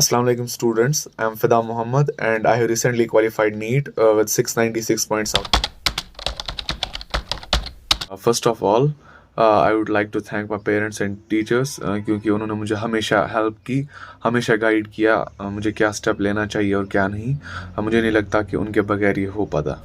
Assalamu alaikum students. I'm Fida Muhammad and I have recently qualified NEET with 696 points out. First of all, I would like to thank my parents and teachers क्योंकि उन्होंने मुझे हमेशा help की, हमेशा guide किया मुझे क्या step लेना चाहिए और क्या नहीं। मुझे नहीं लगता कि उनके बगैर ये हो पाता।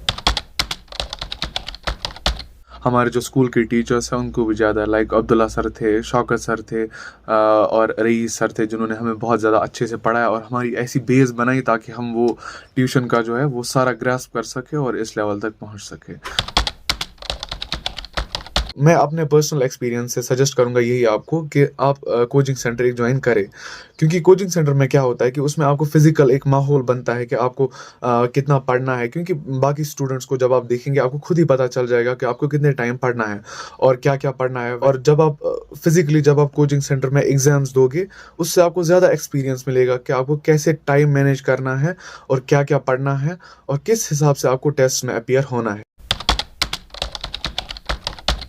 हमारे जो स्कूल के टीचर्स हैं उनको भी ज़्यादा लाइक अब्दुल्ला सर थे, शौकत सर थे और रईस सर थे जिन्होंने हमें बहुत ज़्यादा अच्छे से पढ़ाया और हमारी ऐसी बेस बनाई ताकि हम वो ट्यूशन का जो है वो सारा ग्रास्प कर सके और इस लेवल तक पहुंच सके। मैं अपने पर्सनल एक्सपीरियंस से सजेस्ट करूंगा यही आपको कि आप कोचिंग सेंटर एक ज्वाइन करें, क्योंकि कोचिंग सेंटर में क्या होता है कि उसमें आपको फिजिकल एक माहौल बनता है कि आपको कितना पढ़ना है, क्योंकि बाकी स्टूडेंट्स को जब आप देखेंगे आपको खुद ही पता चल जाएगा कि आपको कितने टाइम पढ़ना है और क्या क्या पढ़ना है। और जब आप फिजिकली जब आप कोचिंग सेंटर में एग्जाम्स दोगे उससे आपको ज़्यादा एक्सपीरियंस मिलेगा कि आपको कैसे टाइम मैनेज करना है और क्या क्या पढ़ना है और किस हिसाब से आपको टेस्ट में अपीयर होना है,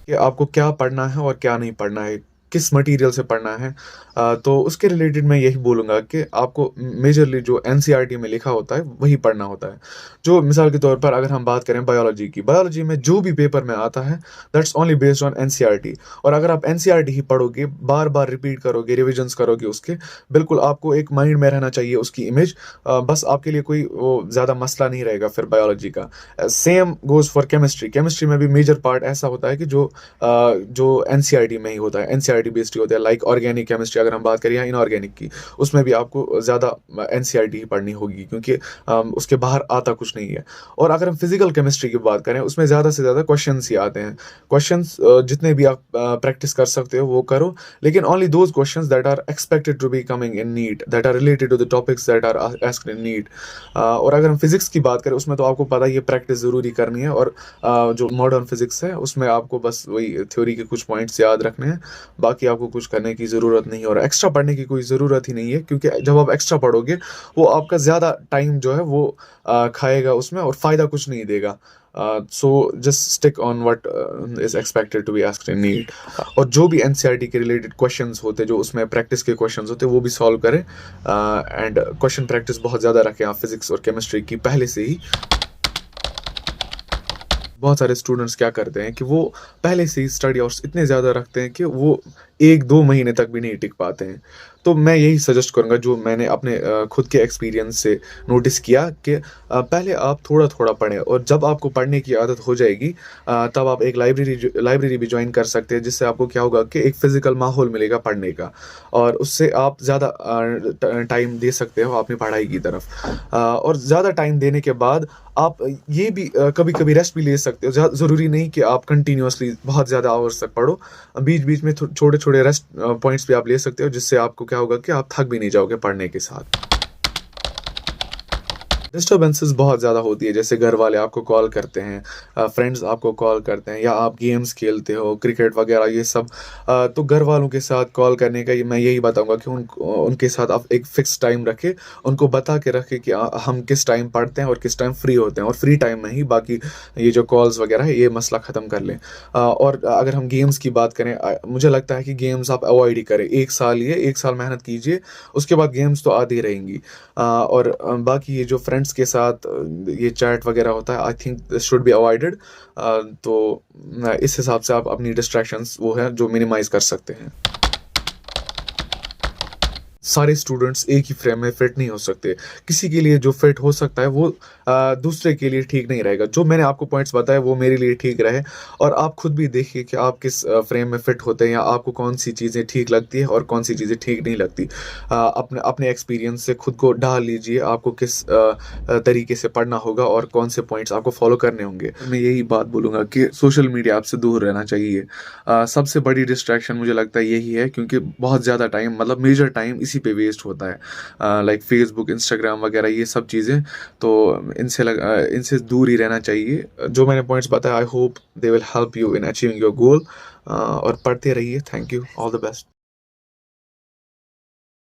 कि आपको क्या पढ़ना है और क्या नहीं पढ़ना है, किस मटेरियल से पढ़ना है। तो उसके रिलेटेड मैं यही बोलूँगा कि आपको मेजरली जो एनसीईआरटी में लिखा होता है वही पढ़ना होता है। जो मिसाल के तौर पर अगर हम बात करें बायोलॉजी की, बायोलॉजी में जो भी पेपर में आता है that's only based on NCERT. और अगर आप एनसीईआरटी ही पढ़ोगे, बार बार रिपीट करोगे, रिविजन्स करोगे उसके, बिल्कुल आपको एक माइंड में रहना चाहिए उसकी इमेज, बस आपके लिए कोई वो ज़्यादा मसला नहीं रहेगा फिर बायोलॉजी का। Same goes for chemistry. Chemistry में भी मेजर पार्ट ऐसा होता है कि जो एनसीईआरटी में ही होता है, एनसीईआरटी बेस्ड होता है। लाइक ऑर्गेनिक केमिस्ट्री अगर हम बात करें या इनऑर्गेनिक की, उसमें भी आपको ज़्यादा एनसीईआरटी ही पढ़नी होगी क्योंकि उसके बाहर आता कुछ नहीं है। और अगर हम फिजिकल केमिस्ट्री की बात करें उसमें ज़्यादा से ज़्यादा क्वेश्चंस ही आते हैं। क्वेश्चंस जितने भी आप प्रैक्टिस कर सकते हो वो करो, लेकिन only those questions that are expected to be coming in NEET, that are related to the topics that are asked in NEET. और अगर हम फिजिक्स की बात करें उसमें तो आपको पता ही है प्रैक्टिस ज़रूरी करनी है, और जो मॉडर्न फिजिक्स है उसमें आपको बस वही थ्योरी के कुछ पॉइंट्स याद रखने हैं, बाकी आपको कुछ करने की ज़रूरत नहीं है और एक्स्ट्रा पढ़ने की कोई ज़रूरत ही नहीं है, क्योंकि जब आप एक्स्ट्रा पढ़ोगे वो आपका ज़्यादा टाइम जो है वो खाएगा उसमें और फ़ायदा कुछ नहीं देगा। So just stick on what is expected to be asked in NEET. और जो भी एनसीईआरटी के रिलेटेड क्वेश्चंस होते हैं, जो उसमें प्रैक्टिस के क्वेश्चंस होते हैं, वो भी सॉल्व करें एंड क्वेश्चन प्रैक्टिस बहुत ज़्यादा रखें आप फिजिक्स और केमिस्ट्री की पहले से ही। बहुत सारे स्टूडेंट्स क्या करते हैं कि वो पहले से ही स्टडी आवर्स इतने ज़्यादा रखते हैं कि वो 1-2 महीने तक भी नहीं टिक पाते हैं। तो मैं यही सजेस्ट करूँगा जो मैंने अपने खुद के एक्सपीरियंस से नोटिस किया कि पहले आप थोड़ा-थोड़ा पढ़ें और जब आपको पढ़ने की आदत हो जाएगी तब आप एक लाइब्रेरी भी जॉइन कर सकते हैं, जिससे आपको क्या होगा कि एक फ़िज़िकल माहौल मिलेगा पढ़ने का और उससे आप ज़्यादा टाइम दे सकते हो अपनी पढ़ाई की तरफ। और ज़्यादा टाइम देने के बाद आप ये भी कभी-कभी रेस्ट भी ले सकते हो। ज़रूरी नहीं कि आप कंटिन्यूअसली बहुत ज़्यादा आवर्स तक पढ़ो। बीच-बीच में छोटे-छोटे रेस्ट पॉइंट्स भी आप ले सकते हो, जिससे आपको क्या होगा कि आप थक भी नहीं जाओगे पढ़ने के साथ। डिस्टर्बेंसेस बहुत ज़्यादा होती है, जैसे घर वाले आपको कॉल करते हैं, फ्रेंड्स आपको कॉल करते हैं, या आप गेम्स खेलते हो क्रिकेट वगैरह ये सब। तो घर वालों के साथ कॉल करने का मैं यही बताऊंगा कि उनके साथ आप एक फ़िक्स टाइम रखें, उनको बता के रखें कि हम किस टाइम पढ़ते हैं और किस टाइम फ्री होते हैं, और फ्री टाइम में ही बाकी ये जो कॉल्स वगैरह है ये मसला ख़त्म कर लें। और अगर हम गेम्स की बात करें, मुझे लगता है कि गेम्स आप अवॉइड ही करें। 1 साल मेहनत कीजिए, उसके बाद गेम्स तो आती रहेंगी। और बाकी ये जो फ्रेंड्स के साथ ये चैट वगैरह होता है, I think this should be avoided. तो इस हिसाब से आप अपनी डिस्ट्रैक्शंस वो है जो मिनिमाइज कर सकते हैं। सारे स्टूडेंट्स एक ही फ्रेम में फिट नहीं हो सकते। किसी के लिए जो फिट हो सकता है वो दूसरे के लिए ठीक नहीं रहेगा। जो मैंने आपको पॉइंट्स बताए वो मेरे लिए ठीक रहे, और आप खुद भी देखिए कि आप किस फ्रेम में फिट होते हैं या आपको कौन सी चीज़ें ठीक लगती है और कौन सी चीज़ें ठीक नहीं लगती। अपने अपने एक्सपीरियंस से खुद को ढाल लीजिए, आपको किस तरीके से पढ़ना होगा और कौन से पॉइंट्स आपको फॉलो करने होंगे। मैं यही बात बोलूँगा कि सोशल मीडिया आपसे दूर रहना चाहिए। सबसे बड़ी डिस्ट्रैक्शन मुझे लगता है यही है, क्योंकि बहुत ज़्यादा टाइम मतलब मेजर टाइम इसी पे वेस्ट होता है। लाइक फेसबुक, इंस्टाग्राम वगैरह ये सब चीज़ें, तो इनसे दूर ही रहना चाहिए। जो मैंने पॉइंट्स बताया, I hope they will help you in achieving your goal. और पढ़ते रहिए। Thank you, all the best.